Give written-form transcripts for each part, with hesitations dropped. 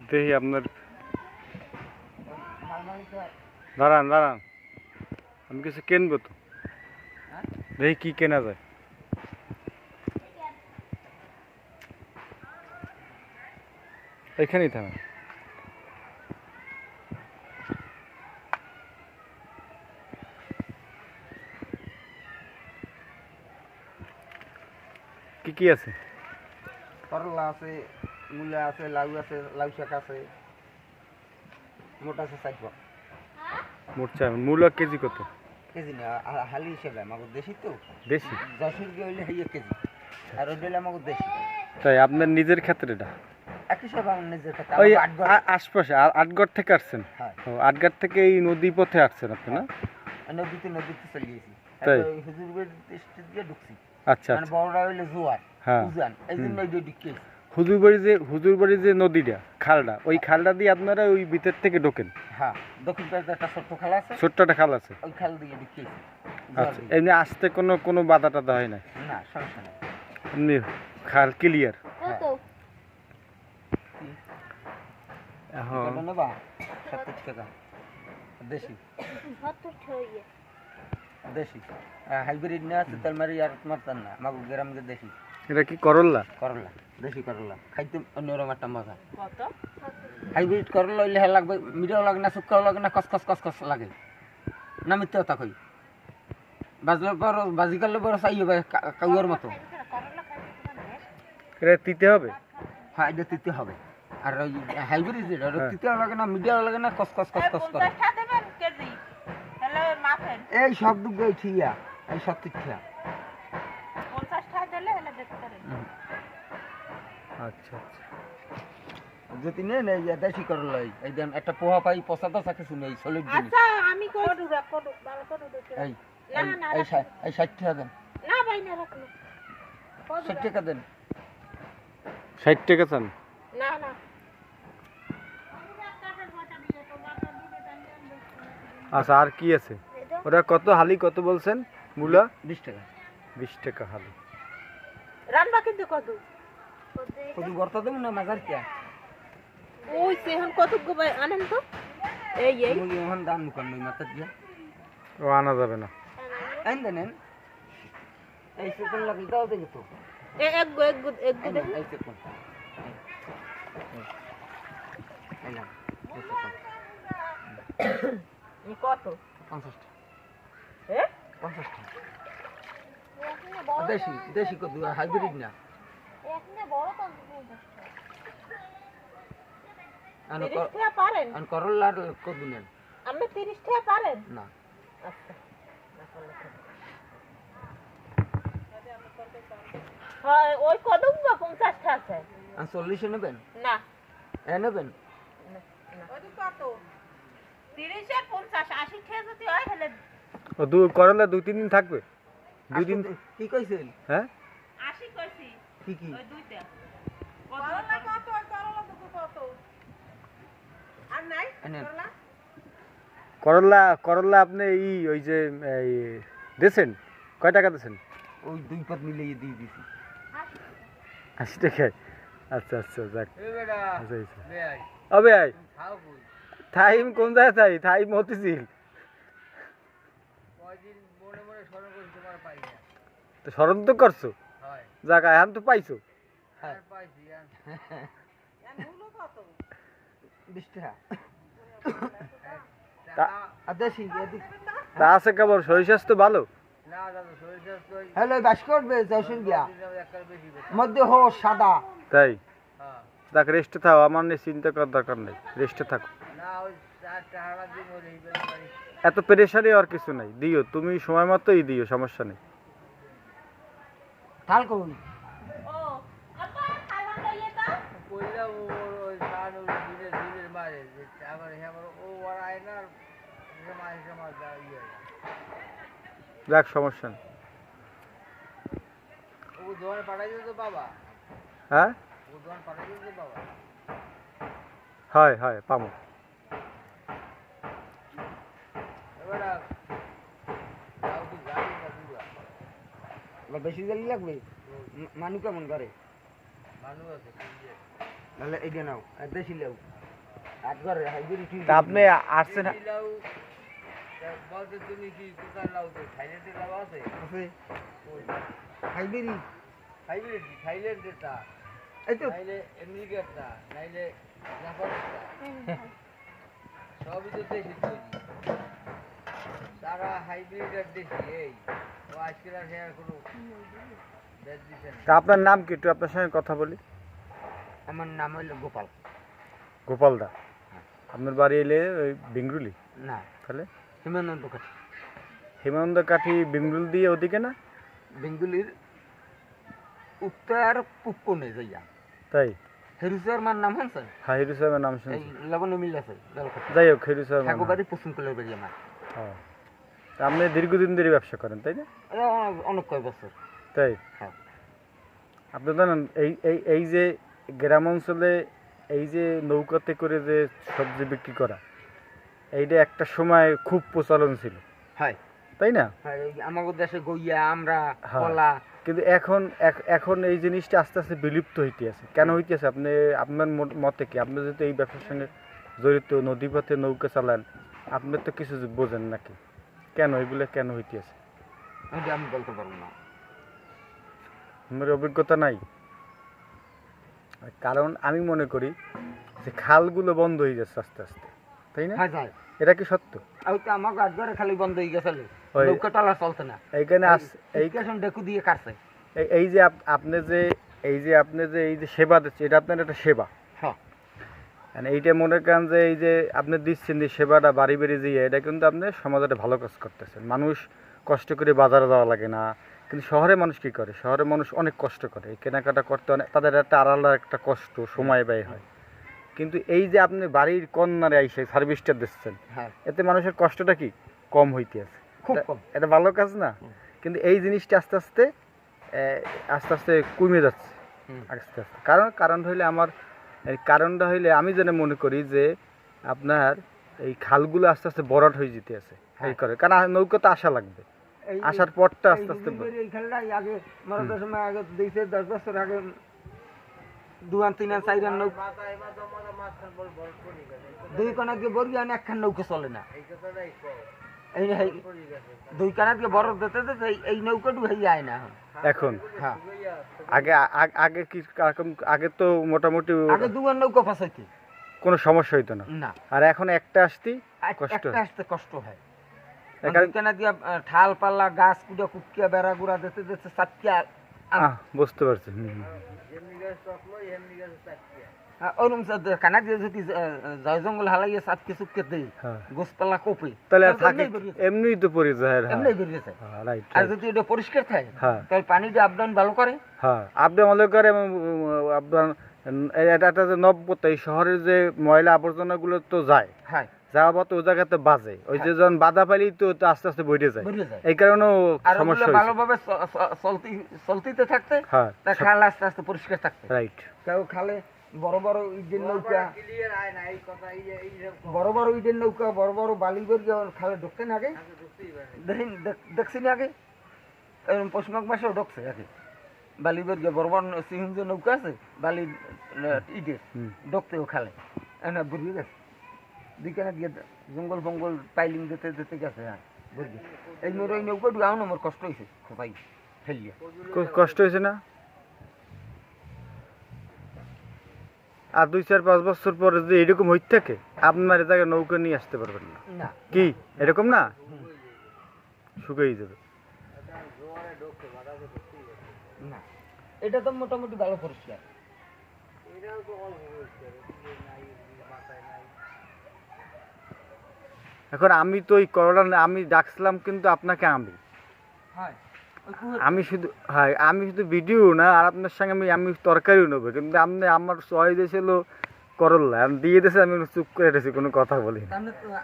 দেখি আপনার দাঁড়ান দাঁড়ান, আমি কিছু কিনবো তো, দেখি কি কেনা যায়। এখানেই থামেন। কি কি আছে? করলা আছে, মূলা আছে, লাউ আছে, লাউ শাক আছে, মোটা আছে 60 মোট মূলা কেজি কত? কেজি না, হালি হিসেবে আমাকে দেশি তো, দেশি 10 হইলে কেজি, আর ওই হইলে আমাকে দেশি। তাই আপনার নিজের ক্ষেত্রে এটা একই সব আমার নিজের ক্ষেত্রে। ওই আশপাশে আটগড় থেকে আসছেন? হ্যাঁ। ও আটগড় থেকে এই নদী পথে আসছেন আপনি না? নদীতে চলে গেছি, তাই হুজুর বাড়ির স্ট্রিট দিয়ে ঢুকছি। আচ্ছা মানে বড়রা হইলে জোয়ার, হ্যাঁ, উজান, এই জন্য ওই ঢুকছি। হুজুরবাড়ি যে নদীটা, খালটা, ওই খালটা দিয়ে আপনারা ওই ভিতর থেকে ঢোকেন? হ্যাঁ, দক্ষিণ পাশে একটা ছোট্ট খাল আছে, ছোট্ট একটা খাল আছে, ওই খাল দিয়ে ঢুকছি। আচ্ছা, এমনি আসতে কোনো বাধা টাধা হয় না? না, সমস্যা নেই, এমনি খাল ক্লিয়ার। এখন নেবা 70 টাকা দেশি, দেশি হাইব্রিড না আছে তেলমারি আর মারতাম না, আমাকে গ্রামের দেশি। এটা কি করল্লা? করলা, দেশি করলা খাইতে অন্যরকম একটা মজা। হাইব্রিড করলা হইলে লাগবে, মিডিয়াও লাগে না, শুকাও লাগে না, কসকস কসকস লাগে না, মিথ্যে কথা কই। বাজলে বড় বাজি করলে বড় চাই হবে কাউয়ার মতো। এটা দিতে হবে? হ্যাঁ, এটা দিতে হবে। আর ওই হাইব্রিড যেটা দিতেও লাগে না, মিডিয়াও লাগে না, কসকস কসকস করে। এই সব দুটো ঠিয়া, এই 70 টাকা। আচ্ছা আচ্ছা, যদি নেন এই দেশি করলা, এই দেন একটা পোহা পাই, পচা তো থাকে শুনে, এই সলিড জিনিস। আমি এই এই 60 টাকা দেন, না ভাই না রাখলো, 60 টাকা দেন। 60 টাকা চান? না না, আচ্ছা, আর কি আছে? ওটা কত হালি, কত বলছেন? মূলা 20 টাকা। 20 টাকা হালি। রান্না কিন্তু কত কত বর্তা দেব না মাজার কি? ওই সেহন কত গো ভাই আনেন তো। এই মুলি মোহন দাম মুকান নই মাথা দিয়া। ও আনা যাবে না। আইন দেন। এই সেকন লাগি দাও দেখি তো। এক গো দেখি। এই সেকন। এই না। এই সেকন। ই কত? 50 টাকা। এ? 50 টাকা। দেশি কত হাইব্রিড না। এখানে বড় তো 50 টাকা। আন 30 টাকা পারেন? আন করলার কত নেন? আপনি 30 টাকা পারেন? না। আচ্ছা। হ্যাঁ, ওই কত 50 টাকা আছে। আন 40 নেবেন? না। নেবেন? ওই কত? 30 আর 50 80 টাকা যদি হয় তাহলে ও করলা 2-3 দিন থাকবে? 2 দিন কি কইছেন? হ্যাঁ 80 কইছি। কি ওই দুইটা করলা কত? ওই করলা দুটো কত? আর নাই করলা? করলা আপনি ওই যে দিয়েছেন কয় টাকা দিয়েছেন? ওই 2 পাত মিলিয়ে দিয়ে দিছি 80 টাকায়। আচ্ছা আচ্ছা, যাক। আবে আই থাইম কোন জায়গায় থাই? থাই মতিঝিল। তো স্মরণ তো করছো, যাক এখন তো পাইছো। তা আছে কেবল, শরীর স্বাস্থ্য ভালো? হ্যালো বাস করবে যশোর গিয়া মধ্যে হো সাদা তাই? যাক, রেস্টে থাকো, আমার নিয়ে চিন্তা করার দরকার নেই, রেস্টে থাকো। এত প্রেশারে আর কিছু নাই, দিও তুমি সময় মতোই দিও, সমস্যা নেই। থাল করুন ও আপা খাওয়া লইয়ে তো কইলা ওই সানু দিনে দিনের মারে যে আমার ও আর আয়নার জমা ইয়ে যাক, সমস্যা নেই। ও দোকানে পাঠাই দিও তো বাবা? হ্যাঁ, ও দোকান পাঠাই দিও তো বাবা? হয় হয়, পাবো। বেশি জল লাগবে? মানু কেমন করে? নাহলে এইটা নাও আর দেশি লাউ একবারে হাইব্রিড তা আপনি আসছেন তুমি কি কোথায় লাউ তো থাইল্যান্ডের লাউ আছে হাইব্রিড থাইল্যান্ডেরটা এই তো নাইলে আমেরিকারটা নাইলে জাপানেরটা সবই তো দেশি তৈরি সারা হাইব্রিড আর দেশি এই ও আজকের আর হেয়ার কোনো বেদ দিছে না। তা আপনার নাম কি একটু আপনার সঙ্গে কথা বলি। আমার নাম হইল গোপাল। গোপাল দা, আপনার বাড়ি এলে ওই বেঙ্গুলি? না, তাহলে হিমানন্দ কাঠি। হিমানন্দ কাঠি বেঙ্গুল দিয়ে ওদিকে না? বেঙ্গুলির উত্তর পূব কোণে যাইয়া। তাই? হেরু শর্মার নাম শুনছেন? হ্যাঁ, হিরু সাহেবের নাম এই শুনছি। লবণ মিল আছে জলখাতি। যাই হোক, হিরু সাহেব ঠাকুরবাড়ি পশ্চিম কোলের বাড়ি আমার। হ্যাঁ। তা আপনি দীর্ঘদিন ধরে ব্যবসা করেন তাই না? অনেক কয় বছর। তাই? হ্যাঁ। আপনি জানেন এই যে গ্রাম অঞ্চলে এই যে নৌকাতে করে যে সবজি বিক্রি করা, এইটা একটা সময় খুব প্রচলন ছিল, হয় তাই না? হ্যাঁ, আমাদের দেশে গইয়া আমরা হ্যাঁ। কলা। কিন্তু এখন এই জিনিসটা আস্তে আস্তে বিলুপ্ত হইতে আছে। কেন হইতে আছে আপনি আপনার মতে কি? আপনি যেহেতু এই ব্যবসার সঙ্গে জড়িত, নদীপথে নৌকা চালান, আপনি তো কিছু বোঝেন নাকি কেন এগুলো কেন হইতে আছে? এটা আমি বলতে পারবো না, আমার অভিজ্ঞতা নাই। কারণ আমি মনে করি যে খালগুলো বন্ধ হয়ে যাচ্ছে আস্তে আস্তে, তাই না? হ্যাঁ যায়। এটা কি সত্য? ওই তো আমার গাছঘরে খালি বন্ধ হয়ে গেছে, ওই নৌকা টালা চলছে না। এইখানে এই স্টেশন ডেকু দিয়ে কাটছে। এই যে আপনি যে এই যে সেবা দিচ্ছে, এটা আপনার একটা সেবা। হ্যাঁ, মানে এইটা মনে করেন যে এই যে আপনি দিচ্ছেন যে সেবাটা বাড়ি বাড়ি দিয়ে, এটা কিন্তু আপনি সমাজে একটা ভালো কাজ করতেছেন। মানুষ কষ্ট করে বাজারে যাওয়া লাগে না, কিন্তু শহরে মানুষ কি করে? শহরে মানুষ অনেক কষ্ট করে, এই কেনাকাটা করতে অনেক, তাদের একটা আলাদা একটা কষ্ট, সময় ব্যয় হয়। কিন্তু এই যে আপনি বাড়ির কর্নারে এসে সার্ভিসটা দিচ্ছেন, হ্যাঁ, এতে মানুষের কষ্টটা কি কম হইতে আছে। খুব কম। এটা ভালো কাজ না? কিন্তু এই জিনিসটা আস্তে আস্তে কমে যাচ্ছে আস্তে আস্তে। কারণ হইলে এই কারণটা হইলে আমি যেন মনে করি যে আপনার এই খালগুলো আস্তে আস্তে বড়াট হয়ে যেতে আছে এই করে। কারণ নৌকা তো আসা লাগবে, আসার পরটা আস্তে আস্তে এই খেলাটা আগে মরার সময় আগে দিয়েছে 10 বছর আগে 2 আন 3 আন 4 আন নৌকা, 2 কানা দিয়ে বড় আন একখান নৌকা চলে না। এই 2 কানা দিয়ে বড় দিতে দিতে এই নৌকাটু হয়ে যায় না এখন। হ্যাঁ, আগে আগে কি আগে তো মোটামুটি আগে 2 আন নৌকা ফাঁসাইতে কোনো সমস্যা হইতো না, না। আর এখন একটা আসতেই কষ্ট একটা হয়। আসতে কষ্ট হয়। কানা দিয়া ঠাল পাল্লা গাছ কুড়া কুটকিয়া বেড়া গুড়া দিতে দিতে চাটকিয়া বুঝতে পারছি। ওরকম কানা দিয়ে যদি জয় জঙ্গল হালাইয়ে চাটকে চুপকে দেই, হ্যাঁ। গোসপাল্লা কোপে, তাহলে আর থাকে এমনিই তো পড়ে যায়। এমনি বেরিয়ে যায়। রাইট। আর যদি এটা পরিষ্কার থাকে হ্যাঁ, তাহলে পানিটা আপ ডাউন ভালো করে। হ্যাঁ, আপনি মনে করে আপনার এটা যে নব্বত এই শহরের যে ময়লা আবর্জনাগুলো তো যায়, হ্যাঁ, যাওয়া পথে ও জায়গাতে বাজে, ওই যে যখন বাধা পাইলেই তো আস্তে আস্তে বইটে যায়, বেরিয়ে যায়। এই কারণেও আর সমস্যা ওগুলো হয়েছে। ভালোভাবে চলতিতে থাকতে, হ্যাঁ, তা খাল আস্তে আস্তে পরিষ্কার থাকতে। রাইট। কেউ খালে বড় বড় ইটের নৌকা, বড় বড় ইটের নৌকা, বড় বড় বালি বেরিয়ে খালে ঢুকতে না আগে দেখছি না আগে পশ্চিমবঙ্গ মাসেও ঢুকছে আগে বালি বেরিয়ে বড় বড় সিহিঞ্জ নৌকা আছে বালি ইটের ঢুকতেও খালে এনে বেরিয়ে গেছে। দিকে না গিয়ে জঙ্গল ফঙ্গল পাইলিং দিতে দিতে গেছে। হ্যাঁ, বেরিয়ে এই মেয়ের ওই নৌকা ঢুকাও আমার কষ্ট হয়েছে খোপাই ফেলিয়ে। কষ্ট হয়েছে না? আর 2-4-5 বছর পরে যদি এরকম হইতে থাকে, আপনার এ জায়গায় নৌকা নিয়ে আসতে পারবেন না। না, কি এরকম না? শুকিয়ে যাবে। না, এটা তো মোটামুটি ভালো পরিষ্কার। এখন আমি তো ওই করোনা আমি ডাকছিলাম, কিন্তু আপনাকে আমি শুধু ভিডিও না, আর আপনার সঙ্গে আমি তরকারিও নেবো, কিন্তু আপনি আমার চয়েস ছিল করল্লা দিয়ে দিয়েছে, আমি চুপ করে রেখেছি, কোনো কথা বলি না।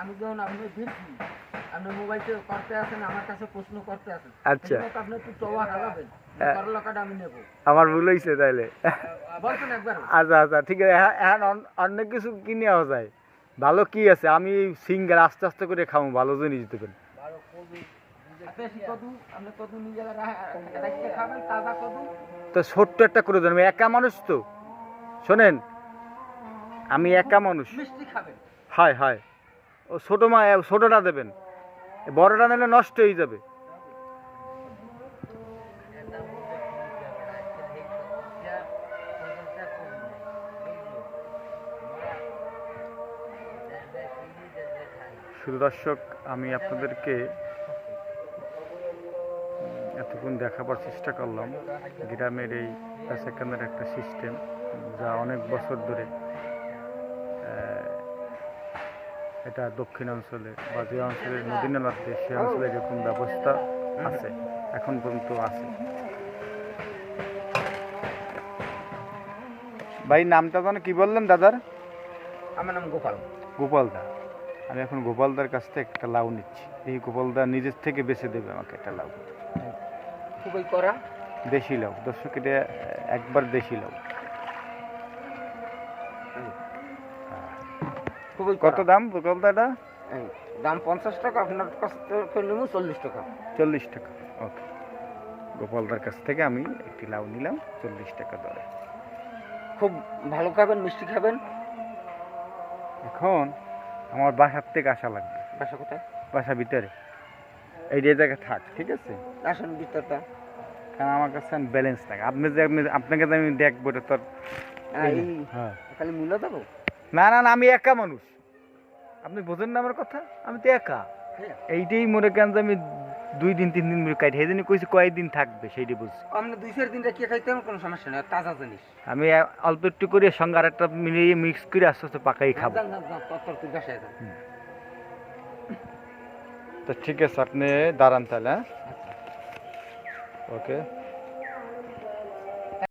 আমি যখন আপনি দেখছি আপনি মোবাইলতে করতে আছেন, আমার কাছে প্রশ্ন করতে আছেন, আচ্ছা, আপনি একটু চওয়া হারাবেন, করলা কাটা আমি নেব। আমার ভুল হয়েছে তাইলে। বলছেন একবার। আচ্ছা আচ্ছা, ঠিক আছে। এখন অনেক কিছু কিনে নেওয়া যায়, ভালো কি আছে, আমি সিঙ্গার আস্তে আস্তে করে খাবো, ভালো জিনিস দেবেন। দেশি কদু আপনি কদু নিজে রাখতে খাবেন তাজা কদু। তো ছোট্ট একটা করে দেন, আমি একা মানুষ তো, শোনেন আমি একা মানুষ। মিষ্টি খাবেন। হয় হয়, ও ছোটটা দেবেন, বড়টা নিলে নষ্ট হয়ে যাবে। শুধু দর্শক, আমি আপনাদেরকে এতক্ষণ দেখাবার চেষ্টা করলাম গ্রামের এই সেকেন্ডের একটা সিস্টেম, যা অনেক বছর ধরে এটা দক্ষিণাঞ্চলে বা যে অঞ্চলের নদী নালাতে সে অঞ্চলে এরকম ব্যবস্থা আছে, এখন পর্যন্ত আছে। ভাই নামটা যেন কি বললেন দাদার? আমার নাম গোপাল। গোপালদা। আমি এখন গোপালদার কাছ থেকে একটা লাউ নিচ্ছি। এই গোপালদা নিজের থেকে বেছে দেবে আমাকে একটা লাউ, খুবই করা দেশি লাউ। দর্শক এটা একবার দেশি লাউ। খুবই কত দাম গোপালদাটা? দাম 50 টাকা, আপনার কাছ থেকে নেব 40 টাকা। 40 টাকা, ওকে। গোপালদার কাছ থেকে আমি একটি লাউ নিলাম 40 টাকা দরে। খুব ভালো খাবেন, মিষ্টি খাবেন। এখন আমার বাসার থেকে আসা লাগবে। বাসা কোথায়? বাসা ভিতরে, এই যে জায়গায় থাক, ঠিক আছে? আসেন ভিতরটা। কারণ আমার কাছে ব্যালেন্স থাকে। আপনাকে তো আমি দেখবো, এটা তোর হ্যাঁ। খালি মূল্য দেবো? না না না, আমি একা মানুষ, আপনি বোঝেন না আমার কথা? আমি তো একা। এইটাই মনে করেন যে আমি 2 দিন 3 দিন কাটি, সেই জন্য কইছি কয়েকদিন থাকবে, সেইটাই বুঝছি। আপনি 2-4 দিন রেখে খাইতে আমার কোনো সমস্যা নেই, তাজা জিনিস। আমি অল্প একটু করে সঙ্গে আর একটা মিলিয়ে মিক্স করে আস্তে আস্তে পাকাই খাবো। যান যান যান, তত্তর তুই বাসায় যান। তো ঠিক আছে, আপনি দাঁড়ান তাহলে, হ্যাঁ? ওকে।